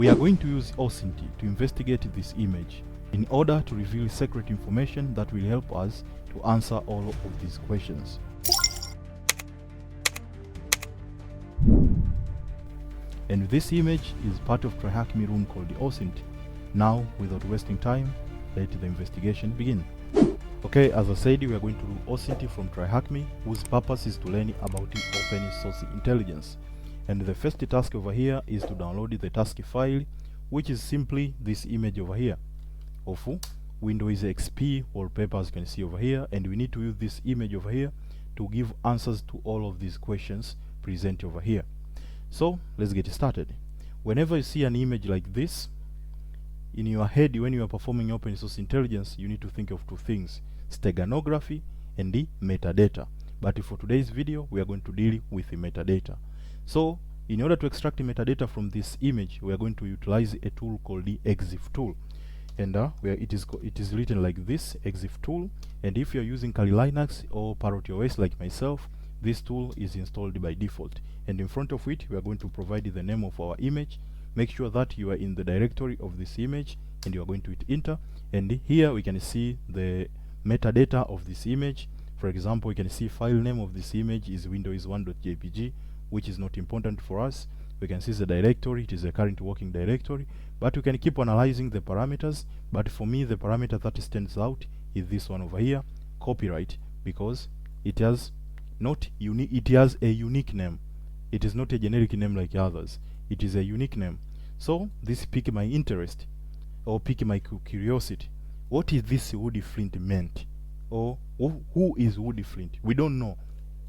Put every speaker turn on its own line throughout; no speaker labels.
We are going to use OSINT to investigate this image in order to reveal secret information that will help us to answer all of these questions. And this image is part of tryhackme room called the OSINT. Now, without wasting time, let the investigation begin. Okay, as I said, we are going to do OSINT from tryhackme, whose purpose is to learn about the open source intelligence. And the first task over here is to download the task file, which is simply this image over here of Windows XP wallpaper, as you can see over here. And we need to use this image over here to give answers to all of these questions present over here. So let's get started. Whenever you see an image like this in your head, when you are performing open source intelligence, you need to think of two things: steganography and the metadata. But for today's video, we are going to deal with the metadata. So in order to extract the metadata from this image, we are going to utilize a tool called the EXIF tool. And where it is written like this, EXIF tool. And if you are using Kali Linux or Parrot OS like myself, this tool is installed by default. And in front of it, we are going to provide the name of our image. Make sure that you are in the directory of this image, and you are going to hit enter. And here we can see the metadata of this image. For example, we can see file name of this image is windows1.jpg, which is not important for us. We can see the directory, it is a current working directory, but we can keep analyzing the parameters. But for me, the parameter that stands out is this one over here, copyright, because it has it has a unique name. It is not a generic name like others. It is a unique name. So this piqued my interest, or piqued my curiosity. What is this Woody Flint meant? Or who is Woody Flint? We don't know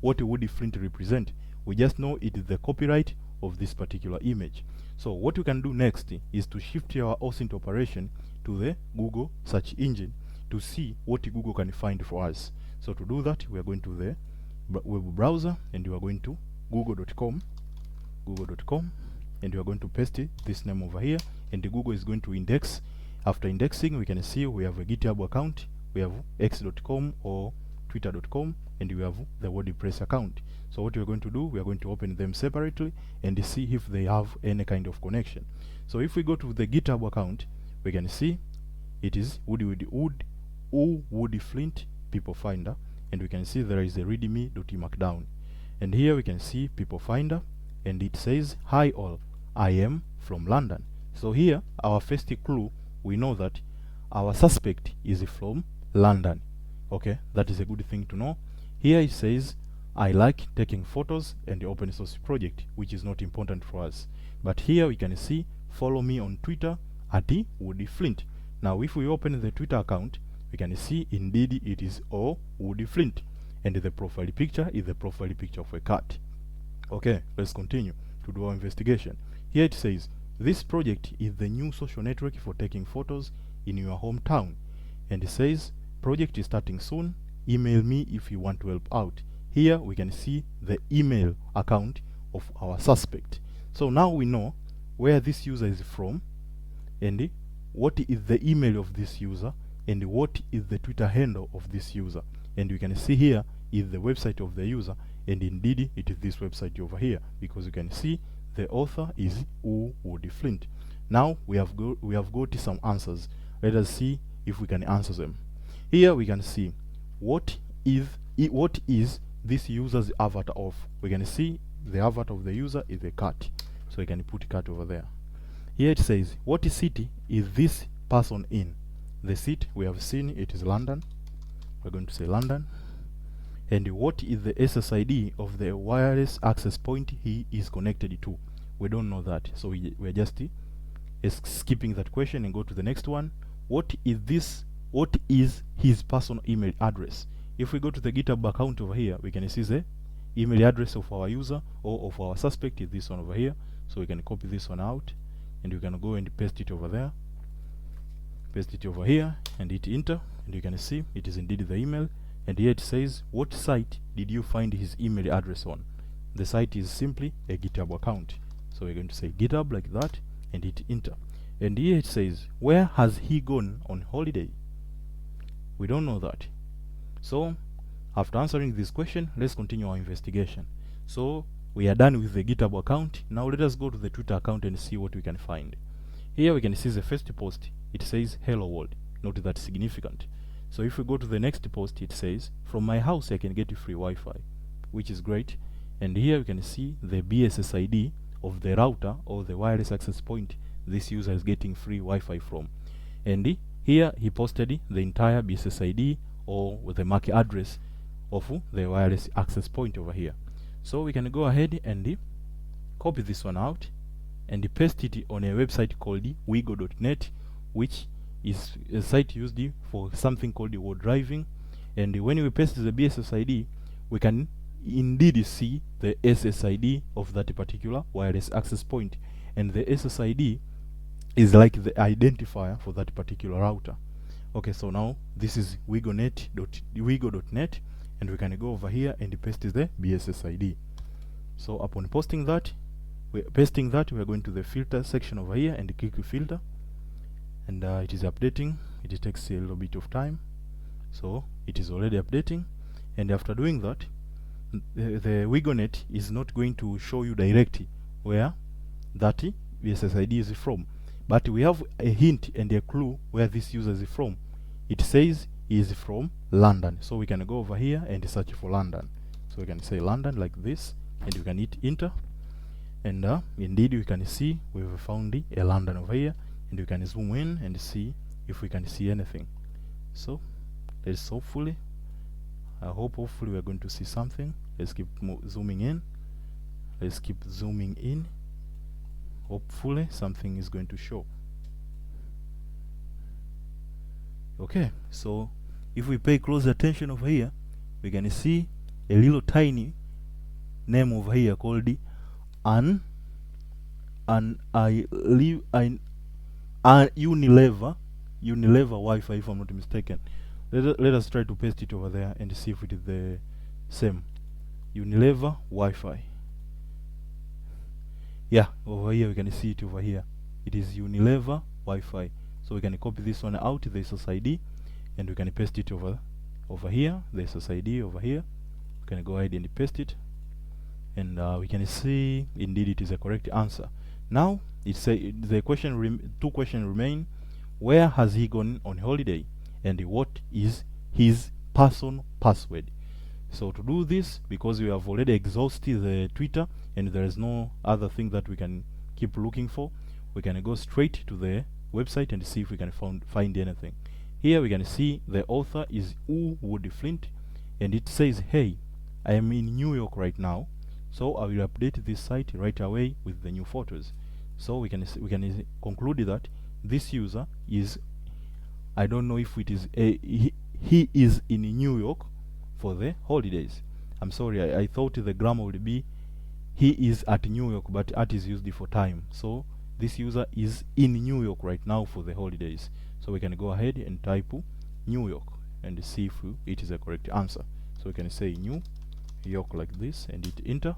what Woody Flint represents. We just know it is the copyright of this particular image. So what we can do next is to shift our OSINT operation to the Google search engine to see what Google can find for us. So to do that, we are going to the web browser, and you are going to google.com, and you are going to paste this name over here, and the Google is going to index. After indexing, we can see we have a GitHub account, we have x.com or twitter.com, and we have the WordPress account. So what we are going to do, we are going to open them separately and see if they have any kind of connection. So if we go to the GitHub account, we can see it is Woody Flint people finder, and we can see there is a readme.markdown. And here we can see people finder, and it says, "Hi all, I am from London." So here, our first clue, we know that our suspect is from London. Okay, that is a good thing to know. Here it says, "I like taking photos," and the open source project, which is not important for us. But here we can see, "Follow me on Twitter at Woody Flint." Now if we open the Twitter account, we can see indeed it is Woody Flint, and the profile picture is the profile picture of a cat. Okay, let's continue to do our investigation. Here it says, "This project is the new social network for taking photos in your hometown." And it says, "Project is starting soon. Email me if you want to help out." Here we can see the email account of our suspect. So now we know where this user is from, and what is the email of this user, and what is the Twitter handle of this user. And we can see here is the website of the user, and indeed it is this website over here, because you can see the author is Woody Flint. Now we have got some answers. Let us see if we can answer them. Here we can see what is this user's avatar of. We can see the avatar of the user is a cat, so we can put cat over there. Here it says, "What city is this person in?" The city we have seen, it is London. We're going to say London. And what is the SSID of the wireless access point he is connected to? We don't know that, so we're just skipping that question and go to the next one. What is his personal email address? If we go to the GitHub account over here, we can see the email address of our user or of our suspect is this one over here. So we can copy this one out, and we can go and paste it over there. Paste it over here and hit enter, and you can see it is indeed the email. And here it says, "What site did you find his email address on?" The site is simply a GitHub account. So we're going to say GitHub like that and hit enter. And here it says, "Where has he gone on holiday?" We don't know that. So after answering this question, let's continue our investigation. So we are done with the GitHub account. Now let us go to the Twitter account and see what we can find. Here we can see the first post, it says hello world, not that significant. So if we go to the next post, it says from my house I can get free Wi-Fi, which is great. And here we can see the BSSID of the router or the wireless access point this user is getting free Wi-Fi from. And here he posted the entire BSSID or with the MAC address of the wireless access point over here. So we can go ahead and copy this one out and paste it on a website called wigo.net, which is a site used for something called word driving. And when we paste the BSSID, we can indeed see the SSID of that particular wireless access point, and the SSID is like the identifier for that particular router. Okay, so now this is wigo.net, and we can go over here and paste the BSSID. So upon pasting that, we are going to the filter section over here and click filter, and it is updating. It takes a little bit of time, so it is already updating. And after doing that, the wigo.net is not going to show you directly where that BSSID is from, but we have a hint and a clue where this user is from. It says he is from London, so we can go over here and search for London. So we can say London like this, and you can hit enter, and indeed you can see we've found a London over here, and you can zoom in and see if we can see anything. So let's hopefully we are going to see something. Let's keep zooming in. Let's keep zooming in. Hopefully something is going to show. Okay, so if we pay close attention over here, we can see a little tiny name over here called Unilever Wi-Fi, if I'm not mistaken. Let us try to paste it over there and see if it is the same. Unilever Wi-Fi. Yeah, over here we can see it over here. It is Unilever Wi-Fi. So we can copy this one out, the SSID, and we can paste it over here, the SSID over here. We can go ahead and paste it, and we can see indeed it is a correct answer. Now it's two questions remain. Where has he gone on holiday, and what is his personal password? So to do this, because we have already exhausted the Twitter and there is no other thing that we can keep looking for, we can go straight to the website and see if we can find anything. Here we can see the author is Woodflint, and it says, hey, I am in New York right now, so I will update this site right away with the new photos. So we can conclude that this user is, I don't know if it is he is in New York for the holidays. I'm sorry, I thought the grammar would be he is at New York, but at is used for time. So this user is in New York right now for the holidays. So we can go ahead and type New York and see if it is a correct answer. So we can say New York like this and hit enter,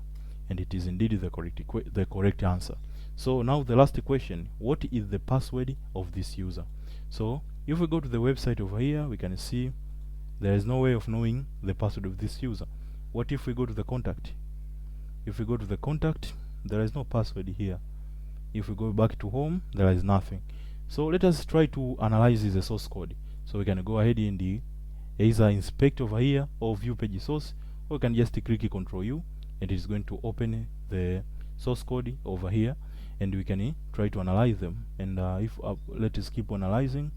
and it is indeed the correct answer. So now the last question, what is the password of this user? So if we go to the website over here, we can see there is no way of knowing the password of this user. What if we go to the contact? If we go to the contact, there is no password here. If we go back to home, there is nothing. So let us try to analyze the source code. So we can go ahead and either inspect over here or view page source, or we can just click Ctrl U, and it is going to open the source code over here, and we can try to analyze them. And let us keep analyzing.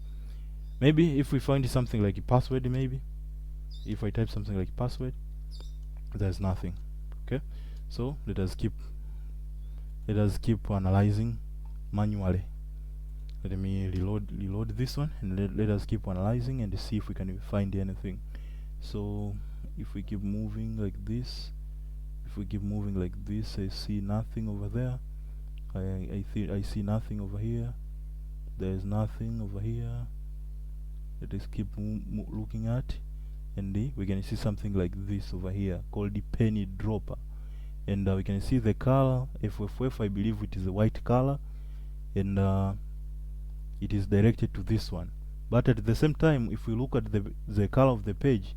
Maybe if we find something like a password, maybe if I type something like password, there's nothing. Okay, so let us keep analyzing manually. Let me reload this one, and let us keep analyzing and see if we can find anything. So if we keep moving like this, I see nothing over there. I see nothing over here. There's nothing over here. Let us keep looking at, and we can see something like this over here called the penny dropper, and we can see the color FFF. I believe it is a white color, and it is directed to this one. But at the same time, if we look at the color of the page,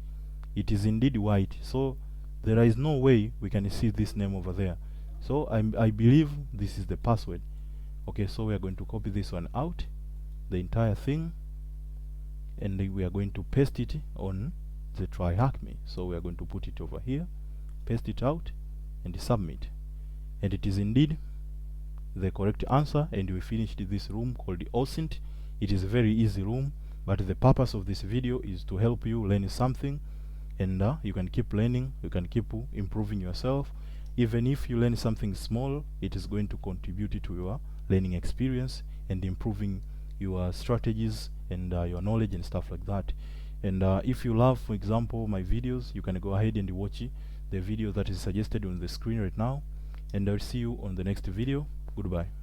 it is indeed white, so there is no way we can see this name over there. So I believe this is the password. Okay, so we are going to copy this one out, the entire thing, and we are going to paste it on the tryhackme. So we are going to put it over here, paste it out, and submit. And it is indeed the correct answer, and we finished this room called the OSINT. It is a very easy room, but the purpose of this video is to help you learn something, and you can keep learning, you can keep improving yourself. Even if you learn something small, it is going to contribute to your learning experience and improving your strategies and your knowledge and stuff like that. And if you love, for example, my videos, you can go ahead and watch the video that is suggested on the screen right now, and I'll see you on the next video. Goodbye.